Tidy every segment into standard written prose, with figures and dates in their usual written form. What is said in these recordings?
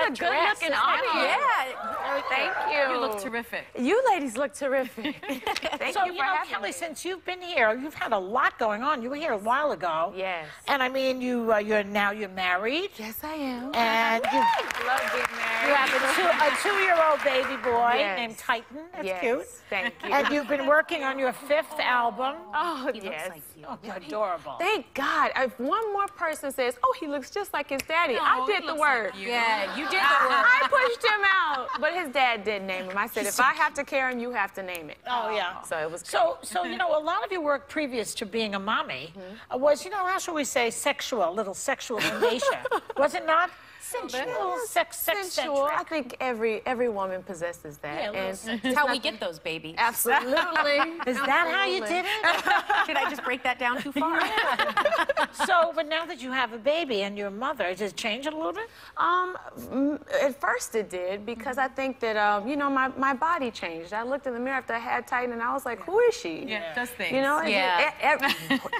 a good-looking audience. Yeah. Thank you. You look terrific. You ladies look terrific. Thank So, you for you know, having Kelly, me. since you've been here, you've had a lot going on. You were here a while ago. Yes. And I mean, you're married. Yes, I am. And you I love being married. You have a two-year-old baby boy Yes. named Titan. That's Yes. cute. Thank you. And you've been working on your 5th album. Oh, He yes. looks like you. Oh, you're adorable. Thank God. If one more person says, oh, he looks just like his daddy, I did the work. Yeah, you did the work. I pushed him out. But his dad did name him. I said, if I have to carry him, you have to name it. Oh, yeah. So it was So, you know, a lot of your work previous to being a mommy was, you know, how shall we say, sexual, little sexual in nature. Was it not? Sensual, sensual. I sex-centric. think every woman possesses that. Yeah, and That's how we get those babies. absolutely. Is that how you did it? Did I just break that down too far? So, but now that you have a baby and you're a mother, does it change it a little bit? At first it did, because I think that, you know, my body changed. I looked in the mirror after I had Titan and I was like, who is she? Yeah, it does things. You know, Yeah.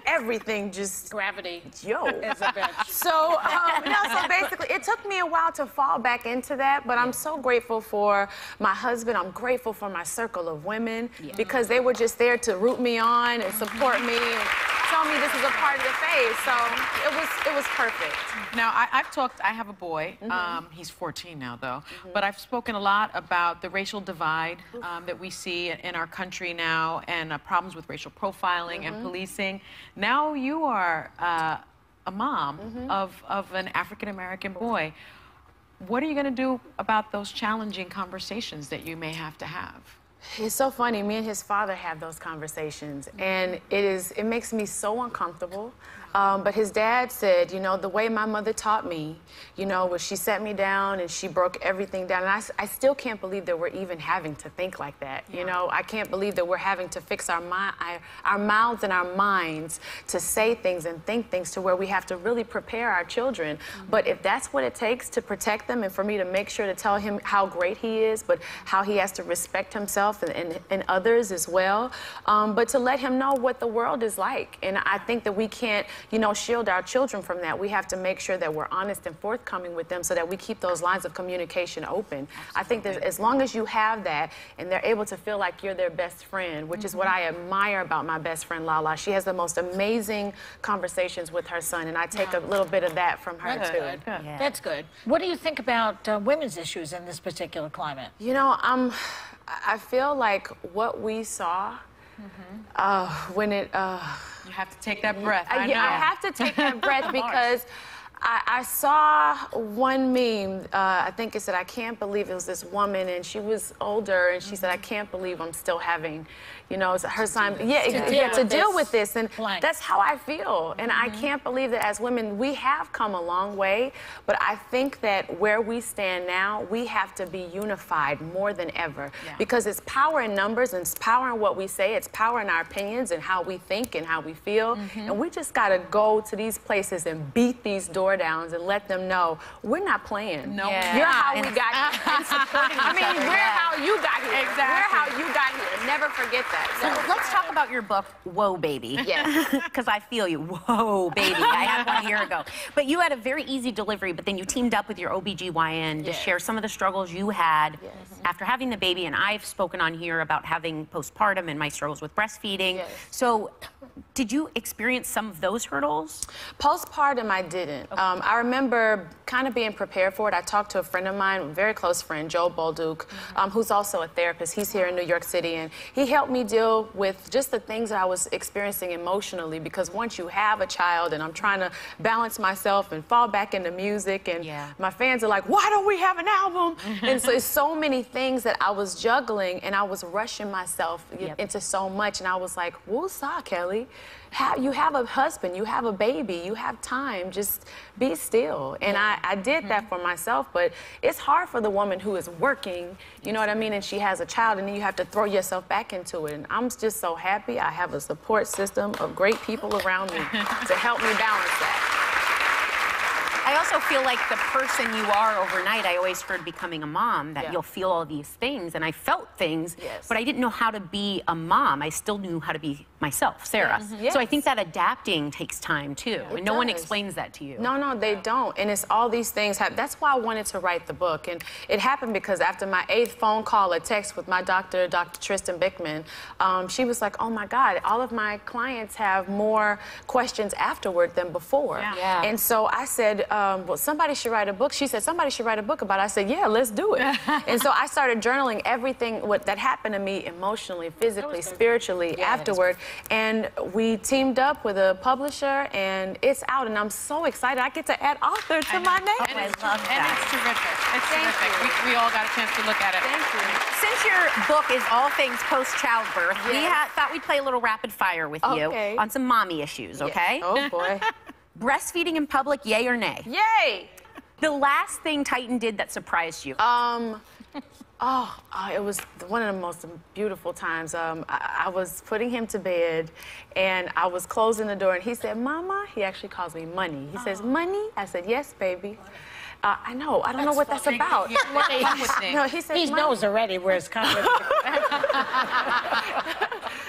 everything just, Gravity. yo. Is a bitch. So, so basically, it took me a while to fall back into that, but I'm so grateful for my husband. I'm grateful for my circle of women, because they were just there to root me on and support me and tell me this is a part of the faith. So it was perfect. Now, I have a boy. He's 14 now, though. But I've spoken a lot about the racial divide that we see in our country now, and problems with racial profiling and policing. Now you are a mom of an African-American boy. What are you going to do about those challenging conversations that you may have to have? It's so funny. Me and his father have those conversations, and it makes me so uncomfortable. But his dad said, you know, the way my mother taught me, you know, was she sat me down and she broke everything down. And I still can't believe that we're even having to think like that. You know, I can't believe that we're having to fix our mouths and our minds to say things and think things to where we have to really prepare our children. But if that's what it takes to protect them and for me to make sure to tell him how great he is, but how he has to respect himself and others as well, but to let him know what the world is like. And I think that we can't, you know, shield our children from that. We have to make sure that we're honest and forthcoming with them so that we keep those lines of communication open. Absolutely. I think that as long as you have that and they're able to feel like you're their best friend, which is what I admire about my best friend, Lala. She has the most amazing conversations with her son, and I take a little bit of that from her, That's too. good. Yeah. That's good. What do you think about women's issues in this particular climate? You know, I feel like what we saw when it... You have to take that breath. I know. I have to take that breath because I saw one meme. I think it said, I can't believe it was this woman, and she was older, and she said, I can't believe I'm still having, you know, her son. To deal with this. And that's how I feel. And I can't believe that as women, we have come a long way. But I think that where we stand now, we have to be unified more than ever. Because it's power in numbers, and it's power in what we say. It's power in our opinions and how we think and how we feel. And we just got to go to these places and beat these doors downs and let them know we're not playing. No, you're how we got here. I mean, we're how you got here. Exactly. We're how you got here. Never forget that. So let's talk about your book, Whoa, Baby. Yes. Because I feel you. Whoa, baby. I had one a year ago. But you had a very easy delivery, but then you teamed up with your OBGYN to share some of the struggles you had after having the baby. And I've spoken on here about having postpartum and my struggles with breastfeeding. So did you experience some of those hurdles? Postpartum, I didn't. I remember kind of being prepared for it. I talked to a friend of mine, a very close friend, Joe Bolduc, who's also a therapist. He's here in New York City, and he helped me deal with just the things that I was experiencing emotionally, because once you have a child and I'm trying to balance myself and fall back into music, and my fans are like, why don't we have an album? And so it's so many things that I was juggling, and I was rushing myself into so much, and I was like, woosah, Kelly. You have a husband, you have a baby, you have time, just be still. And I did that for myself, but it's hard for the woman who is working, you know what I mean, and she has a child, and then you have to throw yourself back into it. And I'm just so happy I have a support system of great people around me to help me balance that. I also feel like the person you are overnight, I always heard becoming a mom, that you'll feel all these things, and I felt things, but I didn't know how to be a mom. I still knew how to be myself, Sarah. Yes. So I think that adapting takes time too, and no one does. explains that to you. No, they don't. And it's all these things happen. That's why I wanted to write the book. And it happened because after my 8th phone call or text with my doctor, Dr. Tristan Bickman, she was like, oh my God, all of my clients have more questions afterward than before. Yeah. And so I said, well, somebody should write a book. She said, somebody should write a book about it. I said, yeah, let's do it. And so I started journaling everything that happened to me emotionally, physically, spiritually afterward. And we teamed up with a publisher, and it's out, and I'm so excited. I get to add author to my name. And it's terrific. It's terrific. We all got a chance to look at it. Thank you. Since your book is all things post-childbirth, we thought we'd play a little rapid fire with you on some mommy issues, okay? Oh, boy. Breastfeeding in public, yay or nay? Yay! The last thing Titan did that surprised you? It was one of the most beautiful times. I was putting him to bed, and I was closing the door, and he said, Mama, he actually calls me Money. He says, Money? I said, yes, baby. I know, I don't know what that's about. No, he says, He knows already where it's coming from.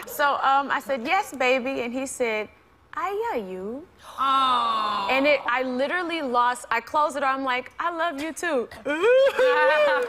So I said, yes, baby, and he said, I you. Oh. And I literally lost, I closed it, I'm like, I love you too.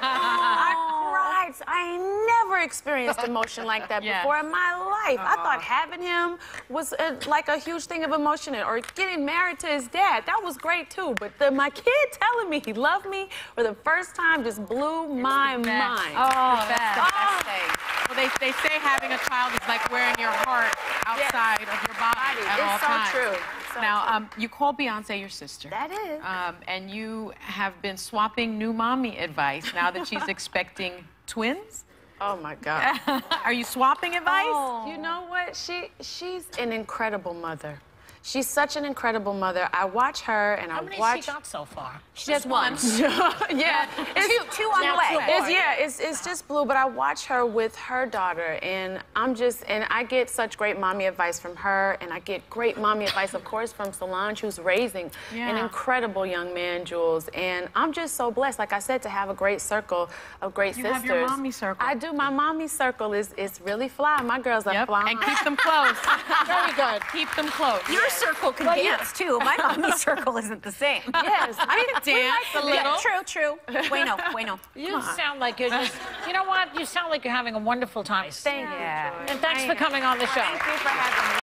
I cried. I never experienced emotion like that before in my life. I thought having him was like a huge thing of emotion, or getting married to his dad, that was great too. But my kid telling me he loved me for the first time just blew my mind. Oh, that's the best thing. Well, they say having a child is like wearing your heart outside of your body at all times. It's so true. Now, you call Beyonce your sister. That is. And you have been swapping new mommy advice now that she's expecting twins. Oh my God. Are you swapping advice? You know what? She's an incredible mother. She's such an incredible mother. I watch her and How I many watch. she got so far? She has one. Yeah, Two on the way. It's just Blue, but I watch her with her daughter, and I get such great mommy advice from her, and I get great mommy advice, of course, from Solange, who's raising an incredible young man, Jules, and I'm just so blessed, like I said, to have a great circle of great sisters. You have your mommy circle. I do. My mommy circle is really fly. My girls are flying. And keep them close. Very good. Keep them close. Your circle can dance too. My mommy's circle isn't the same. Yes, I can dance a little. Yeah, true. Bueno. You sound like you're just, you know what? You sound like you're having a wonderful time. Thank you, Joy. And thanks for coming on the show. Thank you for having me.